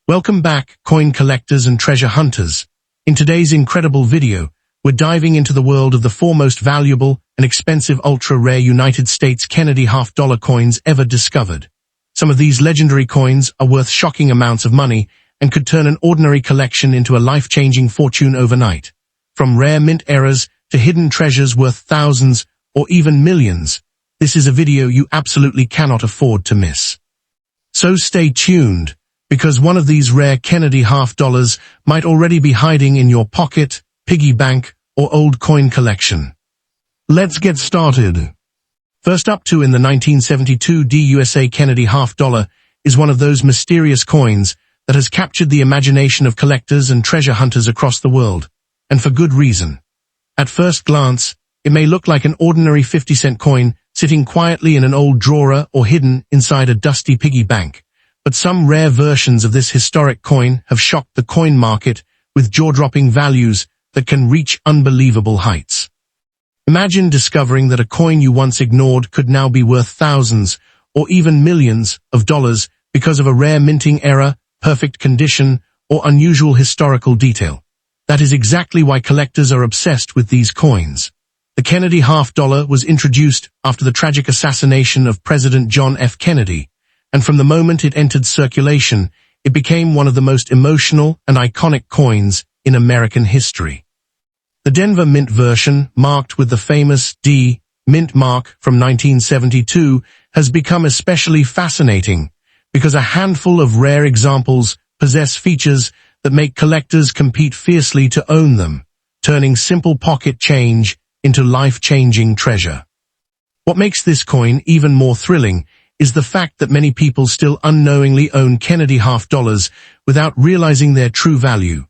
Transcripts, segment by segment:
Welcome back, coin collectors and treasure hunters. In today's incredible video, we're diving into the world of the four most valuable and expensive ultra-rare United States Kennedy half-dollar coins ever discovered. Some of these legendary coins are worth shocking amounts of money and could turn an ordinary collection into a life-changing fortune overnight. From rare mint eras to hidden treasures worth thousands or even millions, this is a video you absolutely cannot afford to miss. So stay tuned, because one of these rare Kennedy half-dollars might already be hiding in your pocket, piggy bank, or old coin collection. Let's get started. First up in the 1972 USA Kennedy half-dollar is one of those mysterious coins that has captured the imagination of collectors and treasure hunters across the world, and for good reason. At first glance, it may look like an ordinary 50-cent coin sitting quietly in an old drawer or hidden inside a dusty piggy bank. But some rare versions of this historic coin have shocked the coin market with jaw-dropping values that can reach unbelievable heights. Imagine discovering that a coin you once ignored could now be worth thousands or even millions of dollars because of a rare minting error, perfect condition, or unusual historical detail. That is exactly why collectors are obsessed with these coins. The Kennedy half-dollar was introduced after the tragic assassination of President John F. Kennedy, and from the moment it entered circulation, it became one of the most emotional and iconic coins in American history. The Denver Mint version, marked with the famous D Mint mark from 1972, has become especially fascinating because a handful of rare examples possess features that make collectors compete fiercely to own them, turning simple pocket change into life-changing treasure. What makes this coin even more thrilling is the fact that many people still unknowingly own Kennedy half-dollars without realizing their true value.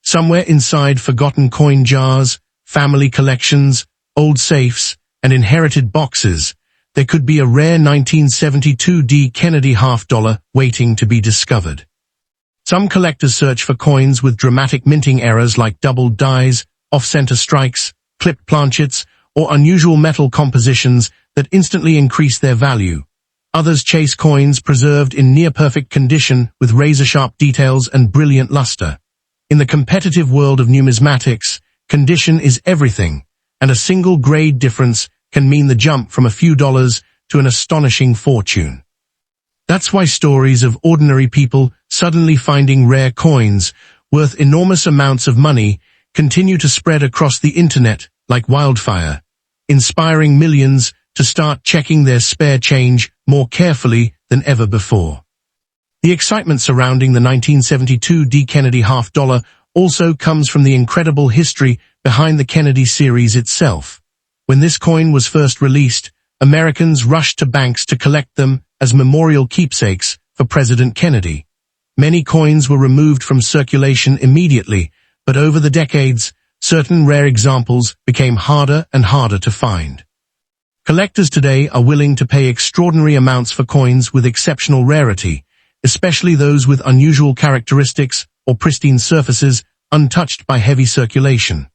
Somewhere inside forgotten coin jars, family collections, old safes, and inherited boxes, there could be a rare 1972 D Kennedy half-dollar waiting to be discovered. Some collectors search for coins with dramatic minting errors like doubled dies, off-center strikes, clipped planchets, or unusual metal compositions that instantly increase their value. Others chase coins preserved in near-perfect condition with razor-sharp details and brilliant luster. In the competitive world of numismatics, condition is everything, and a single grade difference can mean the jump from a few dollars to an astonishing fortune. That's why stories of ordinary people suddenly finding rare coins worth enormous amounts of money continue to spread across the internet like wildfire, inspiring millions to start checking their spare change more carefully than ever before. The excitement surrounding the 1972 D Kennedy half-dollar also comes from the incredible history behind the Kennedy series itself. When this coin was first released, Americans rushed to banks to collect them as memorial keepsakes for President Kennedy. Many coins were removed from circulation immediately, but over the decades, certain rare examples became harder and harder to find. Collectors today are willing to pay extraordinary amounts for coins with exceptional rarity, especially those with unusual characteristics or pristine surfaces untouched by heavy circulation.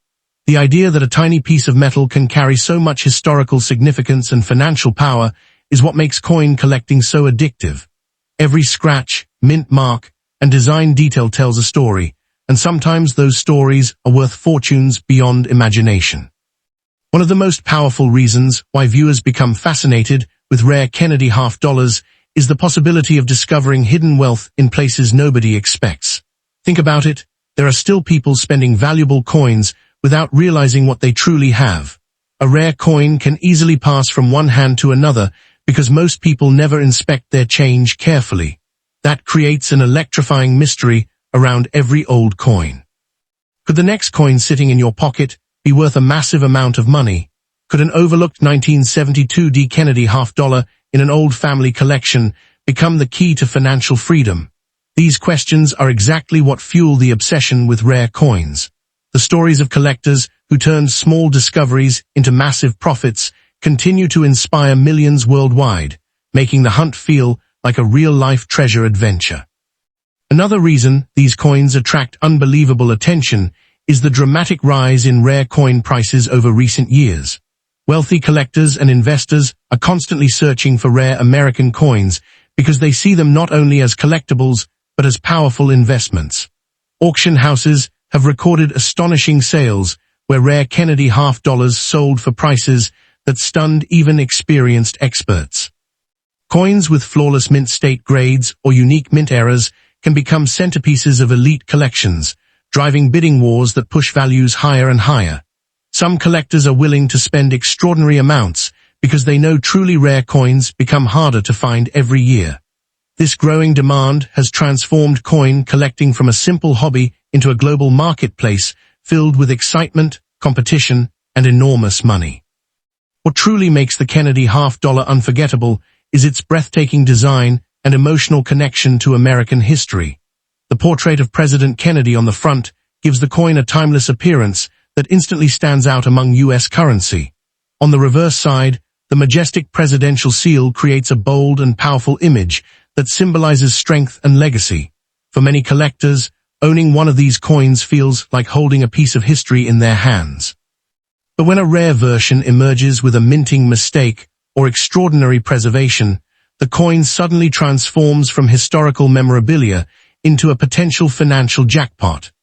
The idea that a tiny piece of metal can carry so much historical significance and financial power is what makes coin collecting so addictive. Every scratch, mint mark, and design detail tells a story, and sometimes those stories are worth fortunes beyond imagination. One of the most powerful reasons why viewers become fascinated with rare Kennedy half-dollars is the possibility of discovering hidden wealth in places nobody expects. Think about it, there are still people spending valuable coins without realizing what they truly have. A rare coin can easily pass from one hand to another because most people never inspect their change carefully. That creates an electrifying mystery around every old coin. Could the next coin sitting in your pocket be worth a massive amount of money? Could an overlooked 1972 D Kennedy half-dollar in an old family collection become the key to financial freedom? These questions are exactly what fuel the obsession with rare coins. The stories of collectors who turned small discoveries into massive profits continue to inspire millions worldwide, making the hunt feel like a real-life treasure adventure. Another reason these coins attract unbelievable attention is the dramatic rise in rare coin prices over recent years. Wealthy collectors and investors are constantly searching for rare American coins because they see them not only as collectibles, but as powerful investments. Auction houses have recorded astonishing sales where rare Kennedy half dollars sold for prices that stunned even experienced experts. Coins with flawless mint state grades or unique mint errors can become centerpieces of elite collections, driving bidding wars that push values higher and higher. Some collectors are willing to spend extraordinary amounts because they know truly rare coins become harder to find every year. This growing demand has transformed coin collecting from a simple hobby into a global marketplace filled with excitement, competition, and enormous money. What truly makes the Kennedy half dollar unforgettable is its breathtaking design and emotional connection to American history. The portrait of President Kennedy on the front gives the coin a timeless appearance that instantly stands out among U.S. currency. On the reverse side, the majestic presidential seal creates a bold and powerful image that symbolizes strength and legacy. For many collectors, owning one of these coins feels like holding a piece of history in their hands. But when a rare version emerges with a minting mistake or extraordinary preservation, the coin suddenly transforms from historical memorabilia into a potential financial jackpot.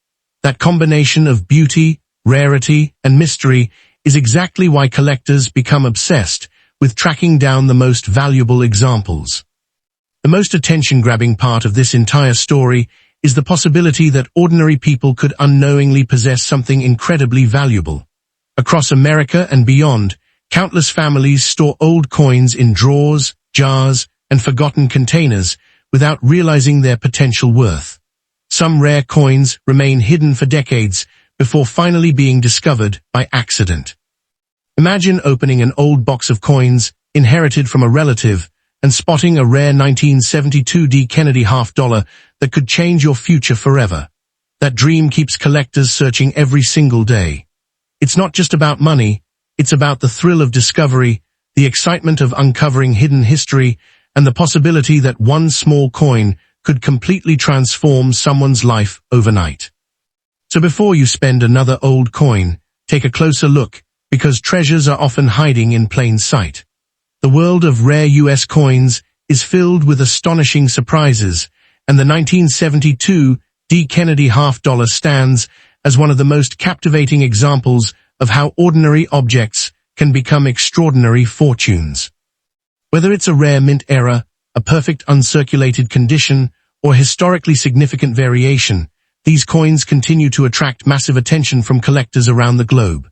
That combination of beauty, rarity, and mystery is exactly why collectors become obsessed with tracking down the most valuable examples. The most attention-grabbing part of this entire story is the possibility that ordinary people could unknowingly possess something incredibly valuable. Across America and beyond, countless families store old coins in drawers, jars, and forgotten containers without realizing their potential worth. Some rare coins remain hidden for decades before finally being discovered by accident. Imagine opening an old box of coins inherited from a relative and spotting a rare 1972 D Kennedy half dollar that could change your future forever. That dream keeps collectors searching every single day. It's not just about money, it's about the thrill of discovery, the excitement of uncovering hidden history, and the possibility that one small coin could completely transform someone's life overnight. So before you spend another old coin, take a closer look, because treasures are often hiding in plain sight. The world of rare U.S. coins is filled with astonishing surprises, and the 1972 D. Kennedy half dollar stands as one of the most captivating examples of how ordinary objects can become extraordinary fortunes. Whether it's a rare mint error, a perfect uncirculated condition, or historically significant variation, these coins continue to attract massive attention from collectors around the globe.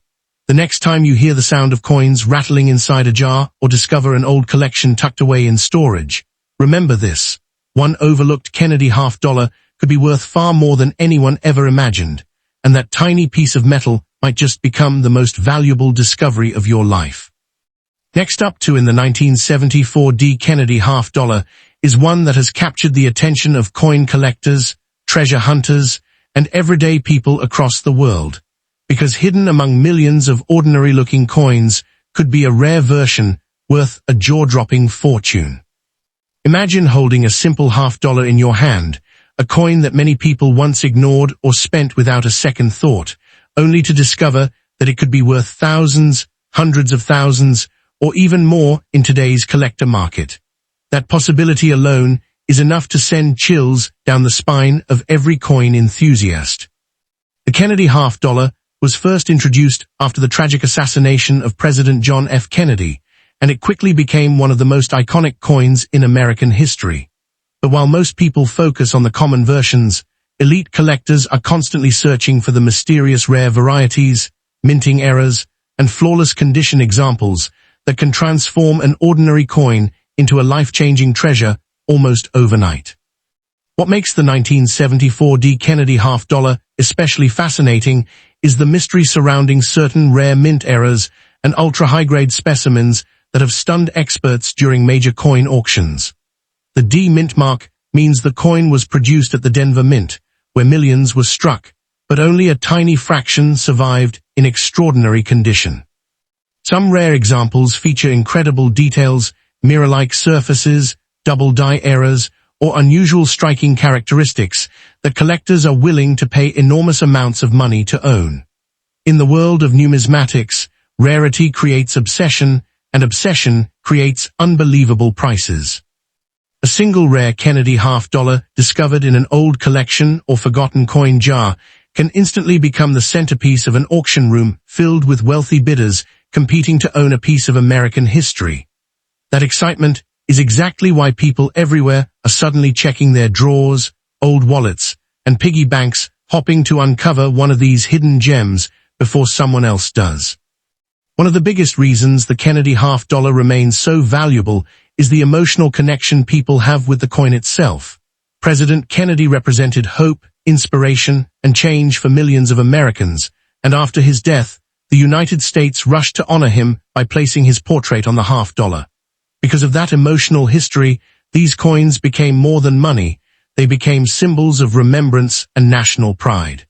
The next time you hear the sound of coins rattling inside a jar or discover an old collection tucked away in storage, remember this: one overlooked Kennedy half dollar could be worth far more than anyone ever imagined, and that tiny piece of metal might just become the most valuable discovery of your life. Next up in the 1974 D. Kennedy half dollar is one that has captured the attention of coin collectors, treasure hunters, and everyday people across the world. Because hidden among millions of ordinary-looking coins could be a rare version worth a jaw-dropping fortune. Imagine holding a simple half dollar in your hand, a coin that many people once ignored or spent without a second thought, only to discover that it could be worth thousands, hundreds of thousands, or even more in today's collector market. That possibility alone is enough to send chills down the spine of every coin enthusiast. The Kennedy half dollar was first introduced after the tragic assassination of President John F. Kennedy, and it quickly became one of the most iconic coins in American history. But while most people focus on the common versions, elite collectors are constantly searching for the mysterious rare varieties, minting errors, and flawless condition examples that can transform an ordinary coin into a life-changing treasure almost overnight. What makes the 1974 D. Kennedy half dollar especially fascinating is the mystery surrounding certain rare mint errors and ultra-high-grade specimens that have stunned experts during major coin auctions. The D mint mark means the coin was produced at the Denver Mint, where millions were struck, but only a tiny fraction survived in extraordinary condition. Some rare examples feature incredible details, mirror-like surfaces, double die errors, or unusual striking characteristics that collectors are willing to pay enormous amounts of money to own. In the world of numismatics, rarity creates obsession, and obsession creates unbelievable prices. A single rare Kennedy half-dollar discovered in an old collection or forgotten coin jar can instantly become the centerpiece of an auction room filled with wealthy bidders competing to own a piece of American history. That excitement is exactly why people everywhere are suddenly checking their drawers, old wallets, and piggy banks, hoping to uncover one of these hidden gems before someone else does. One of the biggest reasons the Kennedy half-dollar remains so valuable is the emotional connection people have with the coin itself. President Kennedy represented hope, inspiration, and change for millions of Americans, and after his death, the United States rushed to honor him by placing his portrait on the half-dollar. Because of that emotional history, these coins became more than money. They became symbols of remembrance and national pride.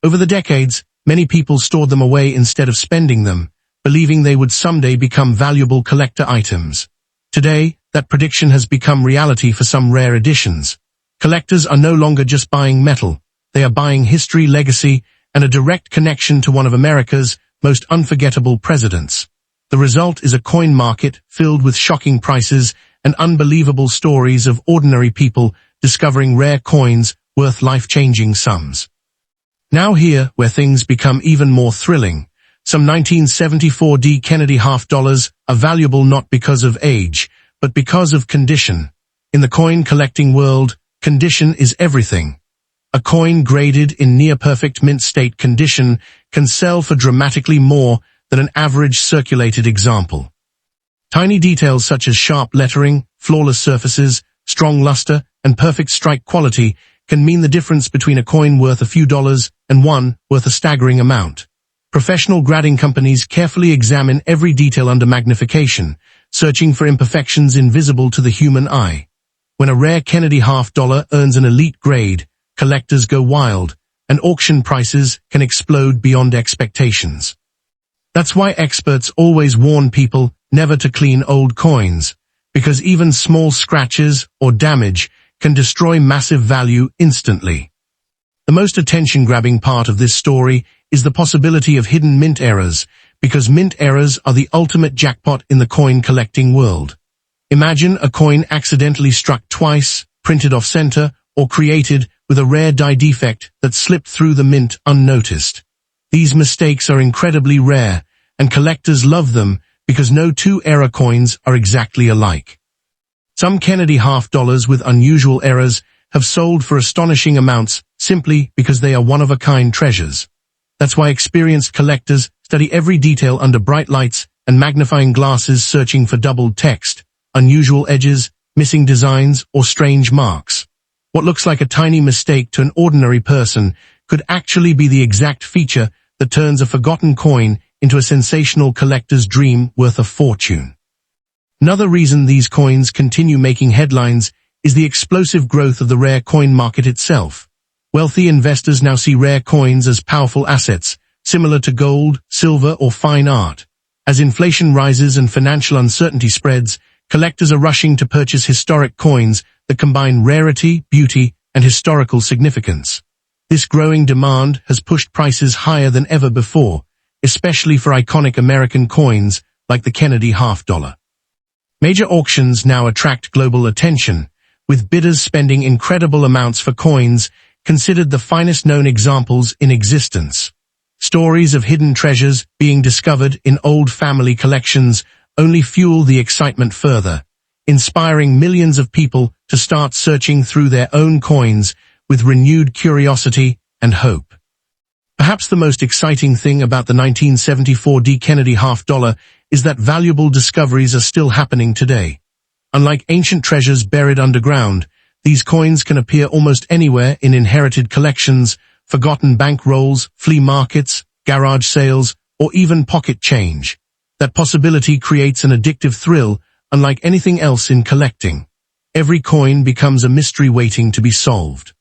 Over the decades, many people stored them away instead of spending them, believing they would someday become valuable collector items. Today, that prediction has become reality for some rare editions. Collectors are no longer just buying metal. They are buying history, legacy, and a direct connection to one of America's most unforgettable presidents. The result is a coin market filled with shocking prices and unbelievable stories of ordinary people discovering rare coins worth life-changing sums. Now here, where things become even more thrilling, some 1974 Kennedy half-dollars are valuable not because of age, but because of condition. In the coin collecting world, condition is everything. A coin graded in near-perfect mint state condition can sell for dramatically more than an average circulated example. Tiny details such as sharp lettering, flawless surfaces, strong luster, and perfect strike quality can mean the difference between a coin worth a few dollars and one worth a staggering amount. Professional grading companies carefully examine every detail under magnification, searching for imperfections invisible to the human eye. When a rare Kennedy half-dollar earns an elite grade, collectors go wild, and auction prices can explode beyond expectations. That's why experts always warn people never to clean old coins, because even small scratches or damage can destroy massive value instantly. The most attention-grabbing part of this story is the possibility of hidden mint errors, because mint errors are the ultimate jackpot in the coin collecting world. Imagine a coin accidentally struck twice, printed off-center, or created with a rare die defect that slipped through the mint unnoticed. These mistakes are incredibly rare, and collectors love them because no two error coins are exactly alike. Some Kennedy half-dollars with unusual errors have sold for astonishing amounts simply because they are one-of-a-kind treasures. That's why experienced collectors study every detail under bright lights and magnifying glasses, searching for doubled text, unusual edges, missing designs, or strange marks. What looks like a tiny mistake to an ordinary person could actually be the exact feature that turns a forgotten coin into a sensational collector's dream worth a fortune. Another reason these coins continue making headlines is the explosive growth of the rare coin market itself. Wealthy investors now see rare coins as powerful assets, similar to gold, silver, or fine art. As inflation rises and financial uncertainty spreads, collectors are rushing to purchase historic coins that combine rarity, beauty, and historical significance. This growing demand has pushed prices higher than ever before, especially for iconic American coins like the Kennedy half-dollar. Major auctions now attract global attention, with bidders spending incredible amounts for coins considered the finest known examples in existence. Stories of hidden treasures being discovered in old family collections only fuel the excitement further, inspiring millions of people to start searching through their own coins with renewed curiosity and hope. Perhaps the most exciting thing about the 1974 Kennedy half-dollar is that valuable discoveries are still happening today. Unlike ancient treasures buried underground, these coins can appear almost anywhere in inherited collections, forgotten bank rolls, flea markets, garage sales, or even pocket change. That possibility creates an addictive thrill, unlike anything else in collecting. Every coin becomes a mystery waiting to be solved.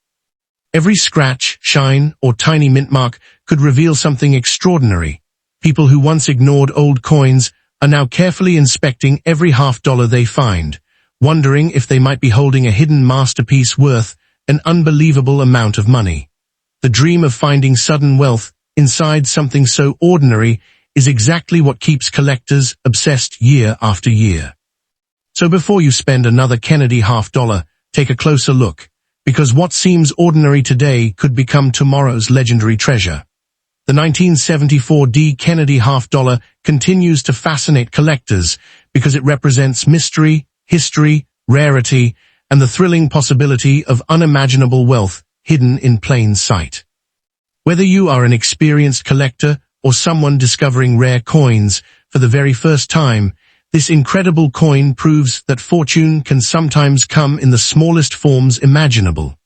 Every scratch, shine, or tiny mint mark could reveal something extraordinary. People who once ignored old coins are now carefully inspecting every half-dollar they find, wondering if they might be holding a hidden masterpiece worth an unbelievable amount of money. The dream of finding sudden wealth inside something so ordinary is exactly what keeps collectors obsessed year after year. So before you spend another Kennedy $50, take a closer look, because what seems ordinary today could become tomorrow's legendary treasure. The 1974 D Kennedy $50 continues to fascinate collectors because it represents mystery, history, rarity, and the thrilling possibility of unimaginable wealth hidden in plain sight. Whether you are an experienced collector or someone discovering rare coins for the very first time, this incredible coin proves that fortune can sometimes come in the smallest forms imaginable.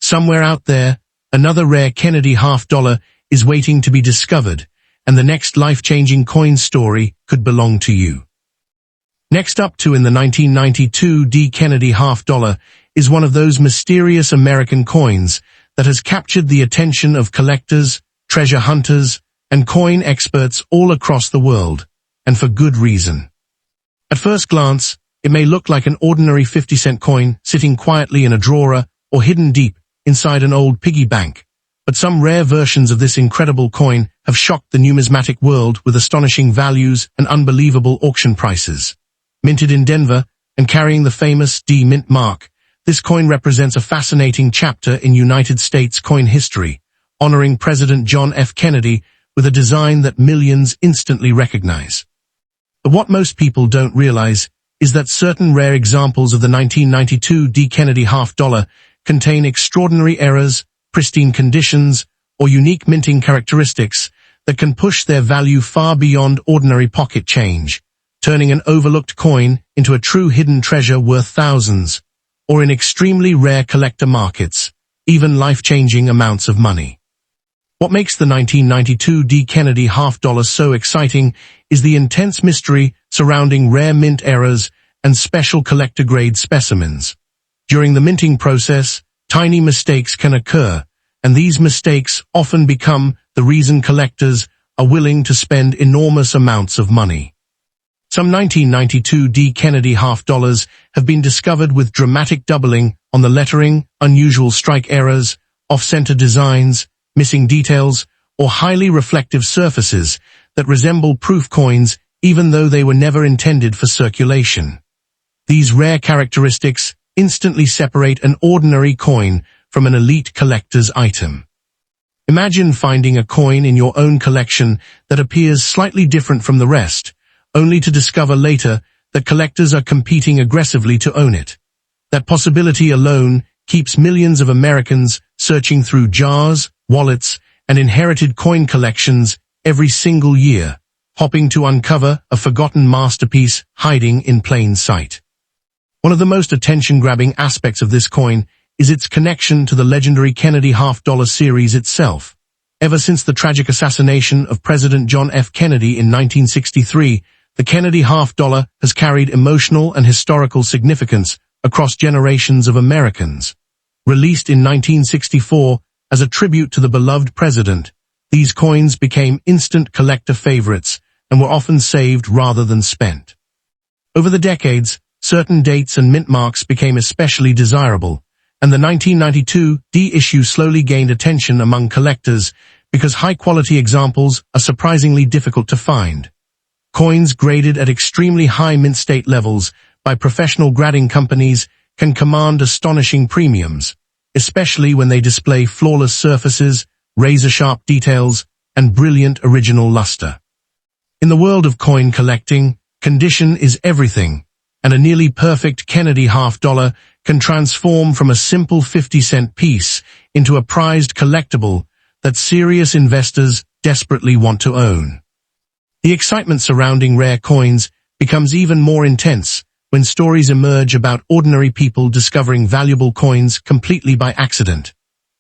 Somewhere out there, another rare Kennedy $50 is waiting to be discovered, and the next life-changing coin story could belong to you. Next up in the 1992 D Kennedy $50 is one of those mysterious American coins that has captured the attention of collectors, treasure hunters, and coin experts all across the world, and for good reason. At first glance, it may look like an ordinary 50-cent coin sitting quietly in a drawer or hidden deep inside an old piggy bank. But some rare versions of this incredible coin have shocked the numismatic world with astonishing values and unbelievable auction prices. Minted in Denver and carrying the famous D Mint mark, this coin represents a fascinating chapter in United States coin history, honoring President John F. Kennedy with a design that millions instantly recognize. But what most people don't realize is that certain rare examples of the 1992 D Kennedy $50 contain extraordinary errors, pristine conditions, or unique minting characteristics that can push their value far beyond ordinary pocket change, turning an overlooked coin into a true hidden treasure worth thousands, or in extremely rare collector markets, even life-changing amounts of money. What makes the 1992 D Kennedy $50 so exciting is the intense mystery surrounding rare mint errors and special collector-grade specimens. During the minting process, tiny mistakes can occur, and these mistakes often become the reason collectors are willing to spend enormous amounts of money. Some 1992 D Kennedy $50 have been discovered with dramatic doubling on the lettering, unusual strike errors, off-center designs, missing details, or highly reflective surfaces that resemble proof coins even though they were never intended for circulation. These rare characteristics instantly separate an ordinary coin from an elite collector's item. Imagine finding a coin in your own collection that appears slightly different from the rest, only to discover later that collectors are competing aggressively to own it. That possibility alone keeps millions of Americans searching through jars, wallets, and inherited coin collections every single year, hoping to uncover a forgotten masterpiece hiding in plain sight. One of the most attention-grabbing aspects of this coin is its connection to the legendary Kennedy $50 series itself. Ever since the tragic assassination of President John F. Kennedy in 1963, the Kennedy $50 has carried emotional and historical significance across generations of Americans. Released in 1964 as a tribute to the beloved president, these coins became instant collector favorites and were often saved rather than spent. Over the decades, certain dates and mint marks became especially desirable, and the 1992 D issue slowly gained attention among collectors because high-quality examples are surprisingly difficult to find. Coins graded at extremely high mint state levels by professional grading companies can command astonishing premiums, especially when they display flawless surfaces, razor-sharp details, and brilliant original luster. In the world of coin collecting, condition is everything, and a nearly perfect Kennedy $50 can transform from a simple 50-cent piece into a prized collectible that serious investors desperately want to own. The excitement surrounding rare coins becomes even more intense when stories emerge about ordinary people discovering valuable coins completely by accident.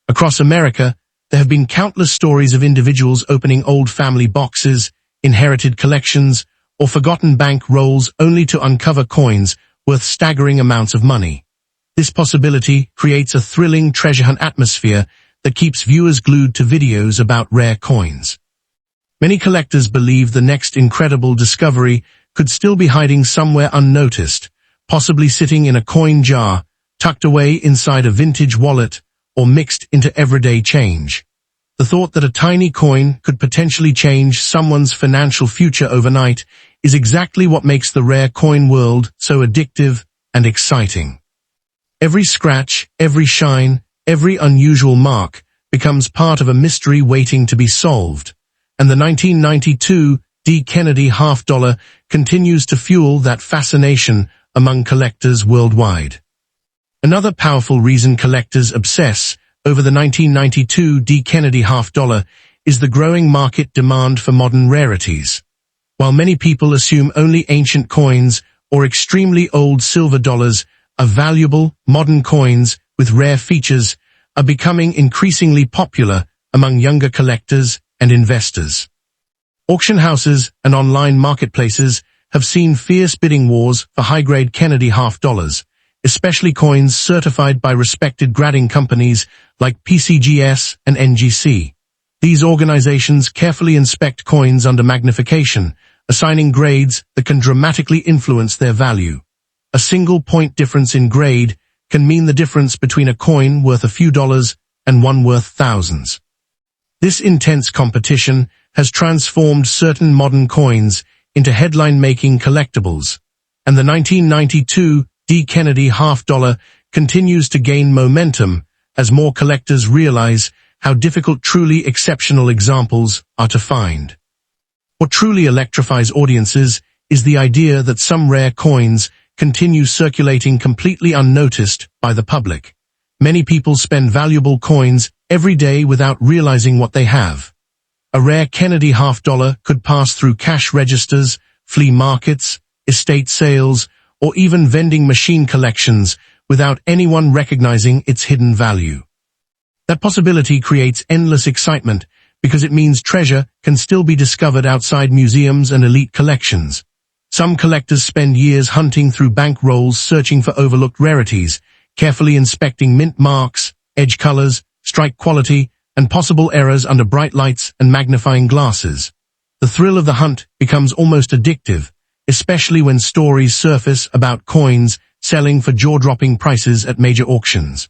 Across America, there have been countless stories of individuals opening old family boxes, inherited collections, or forgotten bank rolls only to uncover coins worth staggering amounts of money. This possibility creates a thrilling treasure hunt atmosphere that keeps viewers glued to videos about rare coins. Many collectors believe the next incredible discovery could still be hiding somewhere unnoticed, possibly sitting in a coin jar, tucked away inside a vintage wallet, or mixed into everyday change. The thought that a tiny coin could potentially change someone's financial future overnight is exactly what makes the rare coin world so addictive and exciting. Every scratch, every shine, every unusual mark becomes part of a mystery waiting to be solved, and the 1992 D. Kennedy half-dollar continues to fuel that fascination among collectors worldwide. Another powerful reason collectors obsess over the 1992 D. Kennedy half-dollar is the growing market demand for modern rarities. While many people assume only ancient coins or extremely old silver dollars are valuable, modern coins with rare features are becoming increasingly popular among younger collectors and investors. Auction houses and online marketplaces have seen fierce bidding wars for high-grade Kennedy half-dollars, especially coins certified by respected grading companies like PCGS and NGC. These organizations carefully inspect coins under magnification, assigning grades that can dramatically influence their value. A single point difference in grade can mean the difference between a coin worth a few dollars and one worth thousands. This intense competition has transformed certain modern coins into headline-making collectibles, and the 1992 D. Kennedy half-dollar continues to gain momentum as more collectors realize how difficult truly exceptional examples are to find. What truly electrifies audiences is the idea that some rare coins continue circulating completely unnoticed by the public. Many people spend valuable coins every day without realizing what they have. A rare Kennedy half-dollar could pass through cash registers, flea markets, estate sales, or even vending machine collections without anyone recognizing its hidden value. That possibility creates endless excitement because it means treasure can still be discovered outside museums and elite collections. Some collectors spend years hunting through bank rolls searching for overlooked rarities, carefully inspecting mint marks, edge colors, strike quality, and possible errors under bright lights and magnifying glasses. The thrill of the hunt becomes almost addictive, especially when stories surface about coins selling for jaw-dropping prices at major auctions.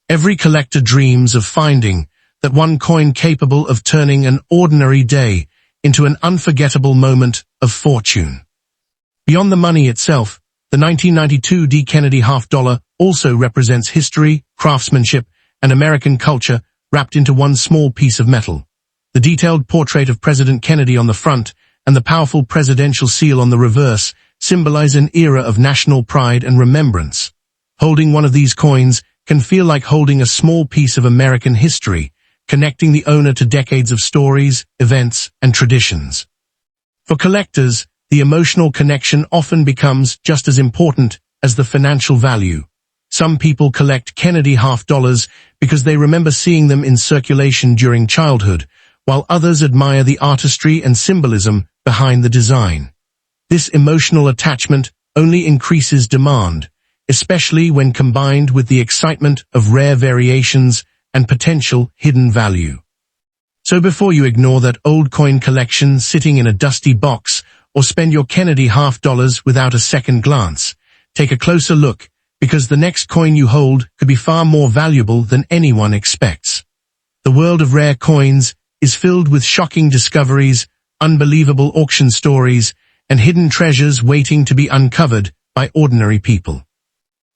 Every collector dreams of finding that one coin capable of turning an ordinary day into an unforgettable moment of fortune. Beyond the money itself, the 1992 D. Kennedy half-dollar also represents history, craftsmanship, and American culture wrapped into one small piece of metal. The detailed portrait of President Kennedy on the front and the powerful presidential seal on the reverse symbolize an era of national pride and remembrance. Holding one of these coins can feel like holding a small piece of American history, connecting the owner to decades of stories, events, and traditions. For collectors, the emotional connection often becomes just as important as the financial value. Some people collect Kennedy half-dollars because they remember seeing them in circulation during childhood, while others admire the artistry and symbolism behind the design. This emotional attachment only increases demand, especially when combined with the excitement of rare variations and potential hidden value. So before you ignore that old coin collection sitting in a dusty box or spend your Kennedy half-dollars without a second glance, take a closer look, because the next coin you hold could be far more valuable than anyone expects. The world of rare coins is filled with shocking discoveries, unbelievable auction stories, and hidden treasures waiting to be uncovered by ordinary people.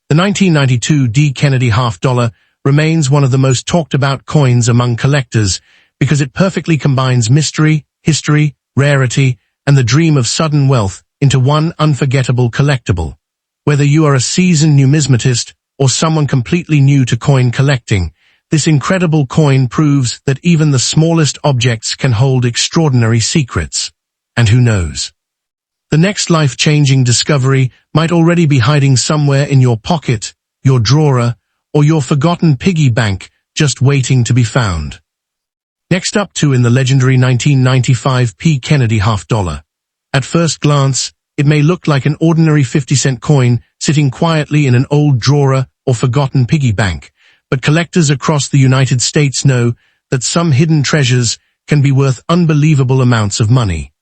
The 1992 D. Kennedy half-dollar remains one of the most talked-about coins among collectors because it perfectly combines mystery, history, rarity, and the dream of sudden wealth into one unforgettable collectible. Whether you are a seasoned numismatist or someone completely new to coin collecting, this incredible coin proves that even the smallest objects can hold extraordinary secrets. And who knows? The next life-changing discovery might already be hiding somewhere in your pocket, your drawer, or your forgotten piggy bank just waiting to be found. Next up in the legendary 1995 P. Kennedy half-dollar. At first glance, it may look like an ordinary 50-cent coin sitting quietly in an old drawer or forgotten piggy bank, but collectors across the United States know that some hidden treasures can be worth unbelievable amounts of money.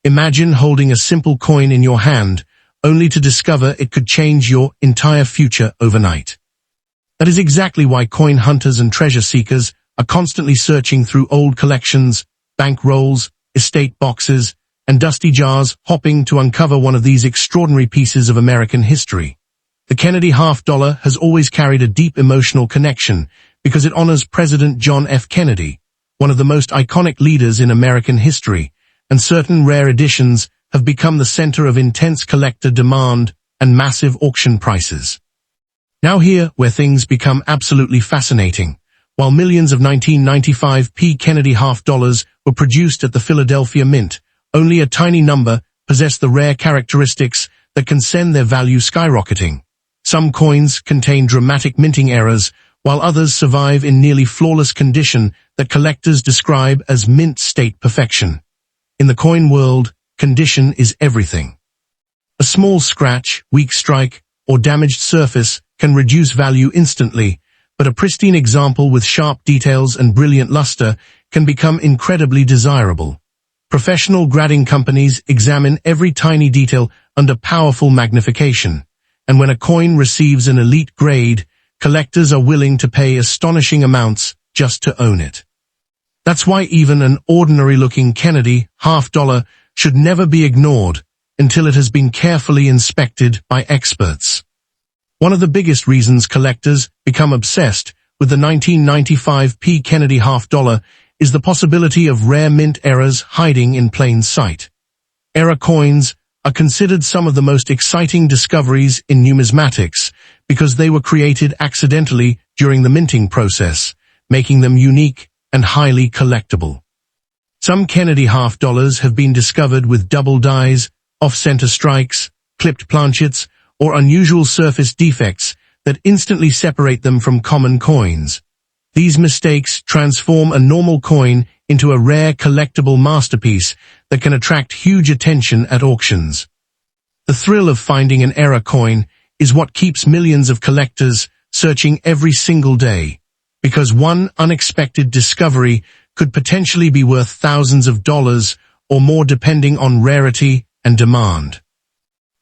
Imagine holding a simple coin in your hand, only to discover it could change your entire future overnight. That is exactly why coin hunters and treasure seekers are constantly searching through old collections, bank rolls, estate boxes, and dusty jars, hoping to uncover one of these extraordinary pieces of American history. The Kennedy half-dollar has always carried a deep emotional connection because it honors President John F. Kennedy, one of the most iconic leaders in American history, and certain rare editions have become the center of intense collector demand and massive auction prices. Now here, where things become absolutely fascinating. While millions of 1995 Kennedy half-dollars were produced at the Philadelphia Mint, only a tiny number possess the rare characteristics that can send their value skyrocketing. Some coins contain dramatic minting errors, while others survive in nearly flawless condition that collectors describe as mint state perfection. In the coin world, condition is everything. A small scratch, weak strike, or damaged surface can reduce value instantly, but a pristine example with sharp details and brilliant luster can become incredibly desirable. Professional grading companies examine every tiny detail under powerful magnification, and when a coin receives an elite grade, collectors are willing to pay astonishing amounts just to own it. That's why even an ordinary-looking Kennedy half-dollar should never be ignored until it has been carefully inspected by experts. One of the biggest reasons collectors become obsessed with the 1995 Kennedy half-dollar is the possibility of rare mint errors hiding in plain sight. Error coins are considered some of the most exciting discoveries in numismatics because they were created accidentally during the minting process, making them unique and highly collectible. Some Kennedy half-dollars have been discovered with double dies, off-center strikes, clipped planchets, or unusual surface defects that instantly separate them from common coins. These mistakes transform a normal coin into a rare collectible masterpiece that can attract huge attention at auctions. The thrill of finding an error coin is what keeps millions of collectors searching every single day, because one unexpected discovery could potentially be worth thousands of dollars or more depending on rarity and demand.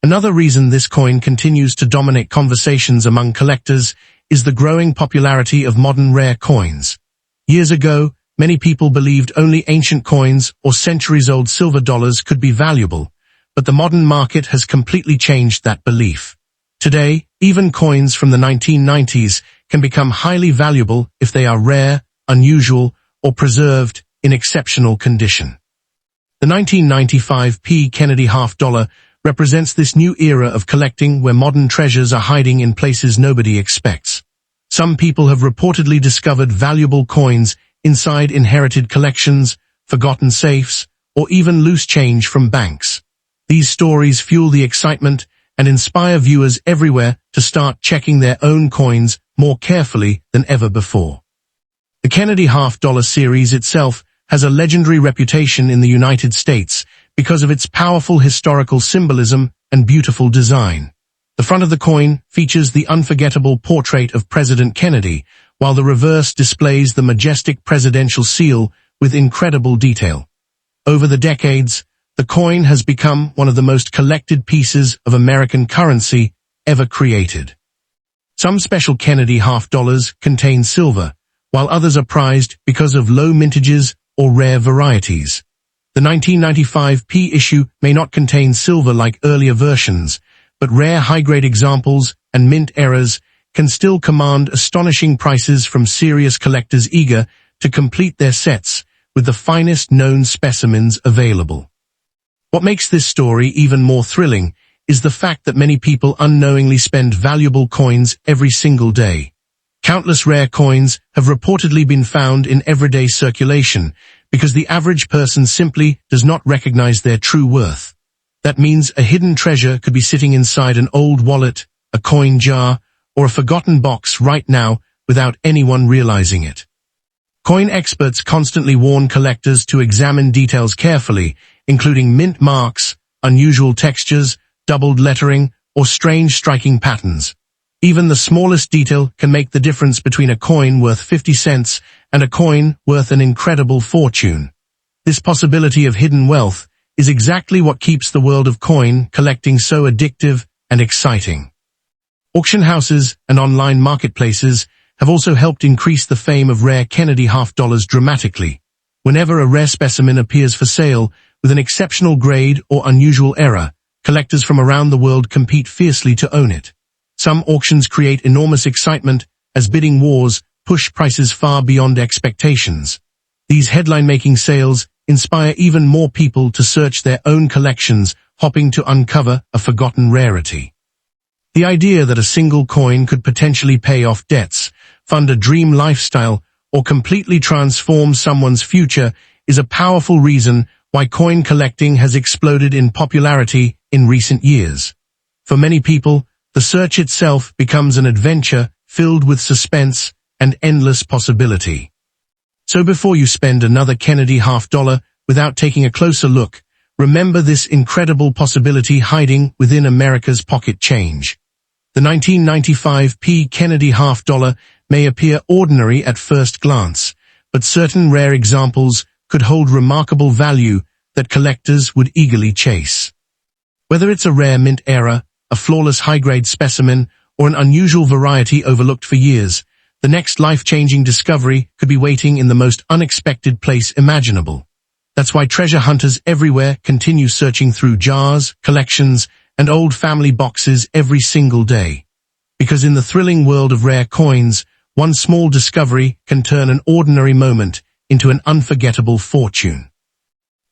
Another reason this coin continues to dominate conversations among collectors is the growing popularity of modern rare coins. Years ago, many people believed only ancient coins or centuries-old silver dollars could be valuable, but the modern market has completely changed that belief. Today, even coins from the 1990s can become highly valuable if they are rare, unusual, or preserved in exceptional condition. The 1995 Kennedy half-dollar represents this new era of collecting where modern treasures are hiding in places nobody expects. Some people have reportedly discovered valuable coins inside inherited collections, forgotten safes, or even loose change from banks. These stories fuel the excitement and inspire viewers everywhere to start checking their own coins more carefully than ever before. The Kennedy half-dollar series itself has a legendary reputation in the United States because of its powerful historical symbolism and beautiful design. The front of the coin features the unforgettable portrait of President Kennedy, while the reverse displays the majestic presidential seal with incredible detail. Over the decades, the coin has become one of the most collected pieces of American currency ever created. Some special Kennedy half-dollars contain silver, while others are prized because of low mintages or rare varieties. The 1995 issue may not contain silver like earlier versions, but rare high-grade examples and mint errors can still command astonishing prices from serious collectors eager to complete their sets with the finest known specimens available. What makes this story even more thrilling is the fact that many people unknowingly spend valuable coins every single day. Countless rare coins have reportedly been found in everyday circulation because the average person simply does not recognize their true worth. That means a hidden treasure could be sitting inside an old wallet, a coin jar, or a forgotten box right now without anyone realizing it. Coin experts constantly warn collectors to examine details carefully, including mint marks, unusual textures, doubled lettering, or strange striking patterns. Even the smallest detail can make the difference between a coin worth 50 cents and a coin worth an incredible fortune. This possibility of hidden wealth is exactly what keeps the world of coin collecting so addictive and exciting. Auction houses and online marketplaces have also helped increase the fame of rare Kennedy half dollars dramatically. Whenever a rare specimen appears for sale with an exceptional grade or unusual error, collectors from around the world compete fiercely to own it. Some auctions create enormous excitement as bidding wars push prices far beyond expectations. These headline-making sales inspire even more people to search their own collections, hoping to uncover a forgotten rarity. The idea that a single coin could potentially pay off debts, fund a dream lifestyle, or completely transform someone's future is a powerful reason why coin collecting has exploded in popularity in recent years. For many people, the search itself becomes an adventure filled with suspense and endless possibility. So before you spend another Kennedy half dollar without taking a closer look, remember this incredible possibility hiding within America's pocket change. The 1995 Kennedy half dollar may appear ordinary at first glance, but certain rare examples could hold remarkable value that collectors would eagerly chase. Whether it's a rare mint error, a flawless high-grade specimen, or an unusual variety overlooked for years, the next life-changing discovery could be waiting in the most unexpected place imaginable. That's why treasure hunters everywhere continue searching through jars, collections, and old family boxes every single day. Because in the thrilling world of rare coins, one small discovery can turn an ordinary moment into an unforgettable fortune.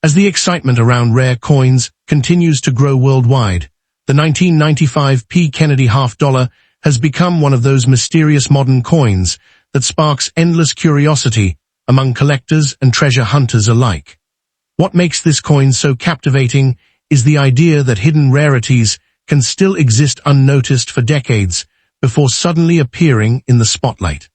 As the excitement around rare coins continues to grow worldwide, the 1995 Kennedy half dollar has become one of those mysterious modern coins that sparks endless curiosity among collectors and treasure hunters alike. What makes this coin so captivating is the idea that hidden rarities can still exist unnoticed for decades before suddenly appearing in the spotlight.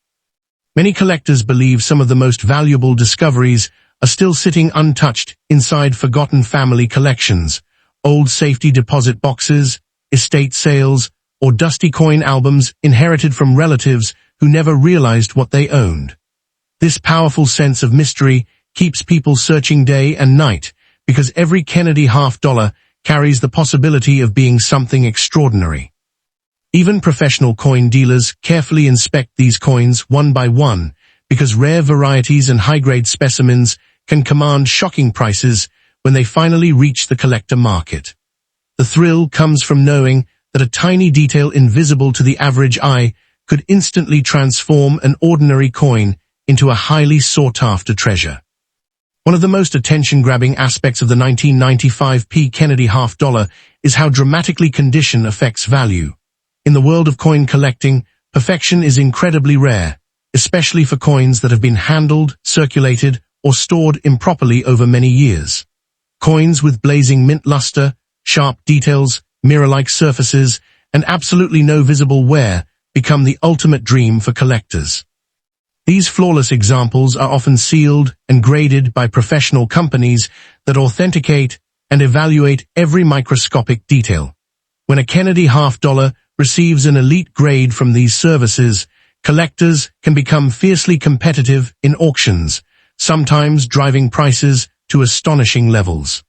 Many collectors believe some of the most valuable discoveries are still sitting untouched inside forgotten family collections, old safety deposit boxes, estate sales, or dusty coin albums inherited from relatives who never realized what they owned. This powerful sense of mystery keeps people searching day and night, because every Kennedy half dollar carries the possibility of being something extraordinary. Even professional coin dealers carefully inspect these coins one by one, because rare varieties and high-grade specimens can command shocking prices when they finally reach the collector market. The thrill comes from knowing that a tiny detail invisible to the average eye could instantly transform an ordinary coin into a highly sought-after treasure. One of the most attention-grabbing aspects of the 1995 Kennedy half dollar is how dramatically condition affects value. In the world of coin collecting, perfection is incredibly rare, especially for coins that have been handled, circulated, or stored improperly over many years. Coins with blazing mint luster, sharp details, mirror-like surfaces, and absolutely no visible wear become the ultimate dream for collectors. These flawless examples are often sealed and graded by professional companies that authenticate and evaluate every microscopic detail. When a Kennedy half dollar receives an elite grade from these services, collectors can become fiercely competitive in auctions, sometimes driving prices to astonishing levels.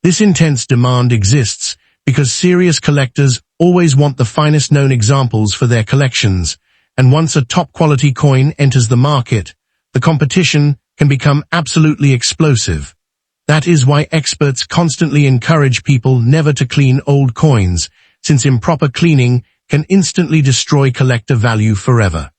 This intense demand exists because serious collectors always want the finest known examples for their collections, and once a top-quality coin enters the market, the competition can become absolutely explosive. That is why experts constantly encourage people never to clean old coins, since improper cleaning can instantly destroy collector value forever.